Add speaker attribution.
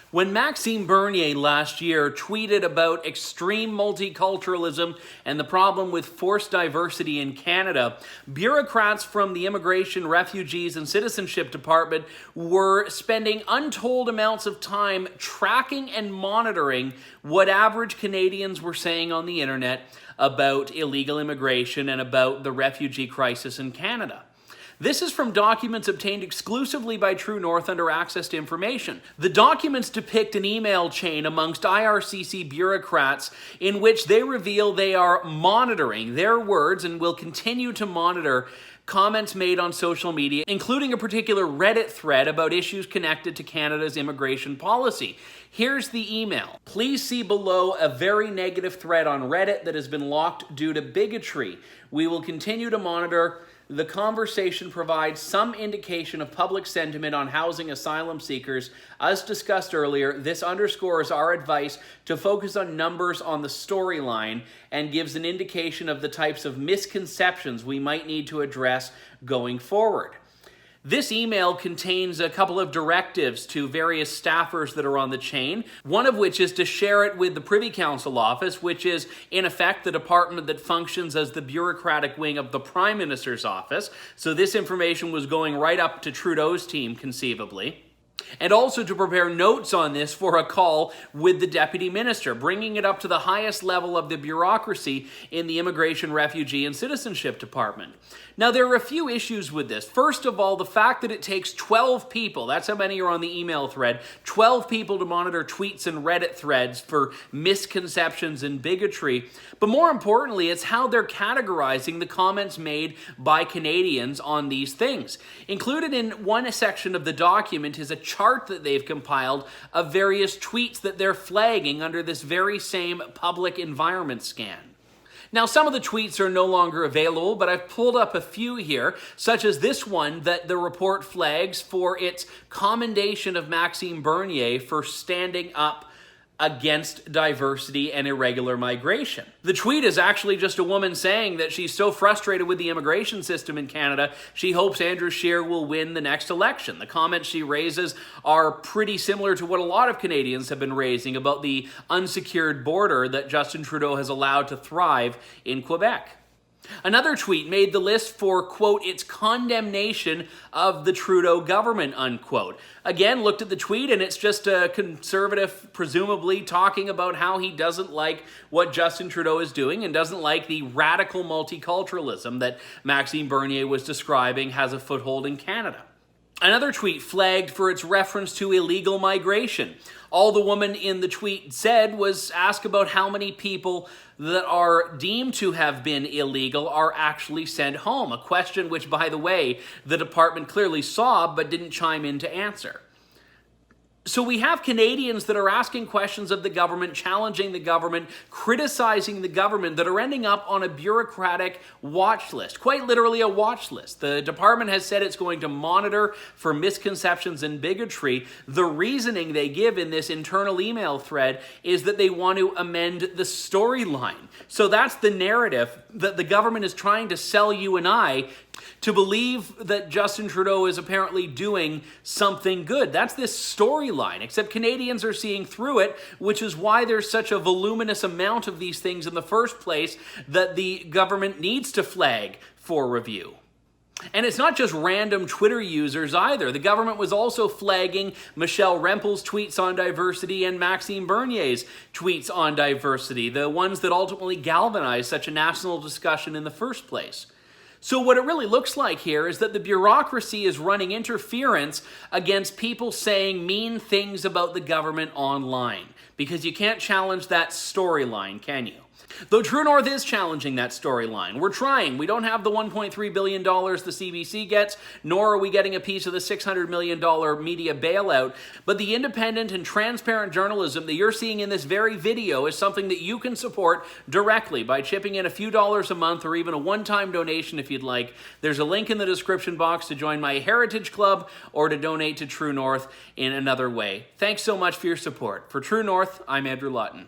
Speaker 1: When Maxime Bernier last year tweeted about extreme multiculturalism and the problem with forced diversity in Canada, bureaucrats from the Immigration, Refugees, and Citizenship Department were spending untold amounts of time tracking and monitoring what average Canadians were saying on the internet about illegal immigration and about the refugee crisis in Canada. This is from documents obtained exclusively by True North under access to information. The documents depict an email chain amongst IRCC bureaucrats in which they reveal they are monitoring their words and will continue to monitor comments made on social media, including a particular Reddit thread about issues connected to Canada's immigration policy. Here's the email. Please see below a very negative thread on Reddit that has been locked due to bigotry. We will continue to monitor. The conversation provides some indication of public sentiment on housing asylum seekers. As discussed earlier, this underscores our advice to focus on numbers on the storyline and gives an indication of the types of misconceptions we might need to address going forward. This email contains a couple of directives to various staffers that are on the chain, one of which is to share it with the Privy Council office, which is in effect the department that functions as the bureaucratic wing of the Prime Minister's office. So this information was going right up to Trudeau's team, conceivably. And also to prepare notes on this for a call with the Deputy Minister, bringing it up to the highest level of the bureaucracy in the Immigration, Refugee, and Citizenship Department. Now, there are a few issues with this. First of all, the fact that it takes 12 people, that's how many are on the email thread, 12 people to monitor tweets and Reddit threads for misconceptions and bigotry. But more importantly, it's how they're categorizing the comments made by Canadians on these things. Included in one section of the document is a chart that they've compiled of various tweets that they're flagging under this very same public environment scan. Now, some of the tweets are no longer available, but I've pulled up a few here, such as this one that the report flags for its commendation of Maxime Bernier for standing up against diversity and irregular migration. The tweet is actually just a woman saying that she's so frustrated with the immigration system in Canada, she hopes Andrew Scheer will win the next election. The comments she raises are pretty similar to what a lot of Canadians have been raising about the unsecured border that Justin Trudeau has allowed to thrive in Quebec. Another tweet made the list for, quote, its condemnation of the Trudeau government, unquote. Again, looked at the tweet and it's just a conservative, presumably, talking about how he doesn't like what Justin Trudeau is doing and doesn't like the radical multiculturalism that Maxime Bernier was describing has a foothold in Canada. Another tweet flagged for its reference to illegal migration. All the woman in the tweet said was ask about how many people that are deemed to have been illegal are actually sent home, a question which, by the way, the department clearly saw but didn't chime in to answer. So we have Canadians that are asking questions of the government, challenging the government, criticizing the government, that are ending up on a bureaucratic watch list, quite literally a watch list. The department has said it's going to monitor for misconceptions and bigotry. The reasoning they give in this internal email thread is that they want to amend the storyline. So that's the narrative that the government is trying to sell you and I to believe that Justin Trudeau is apparently doing something good. That's this storyline, except Canadians are seeing through it, which is why there's such a voluminous amount of these things in the first place that the government needs to flag for review. And it's not just random Twitter users either. The government was also flagging Michelle Rempel's tweets on diversity and Maxime Bernier's tweets on diversity, the ones that ultimately galvanized such a national discussion in the first place. So what it really looks like here is that the bureaucracy is running interference against people saying mean things about the government online, because you can't challenge that storyline, can you? Though True North is challenging that storyline. We're trying. We don't have the $1.3 billion the CBC gets, nor are we getting a piece of the $600 million media bailout. But the independent and transparent journalism that you're seeing in this very video is something that you can support directly by chipping in a few dollars a month or even a one-time donation if you'd like. There's a link in the description box to join my Heritage Club or to donate to True North in another way. Thanks so much for your support. For True North, I'm Andrew Lawton.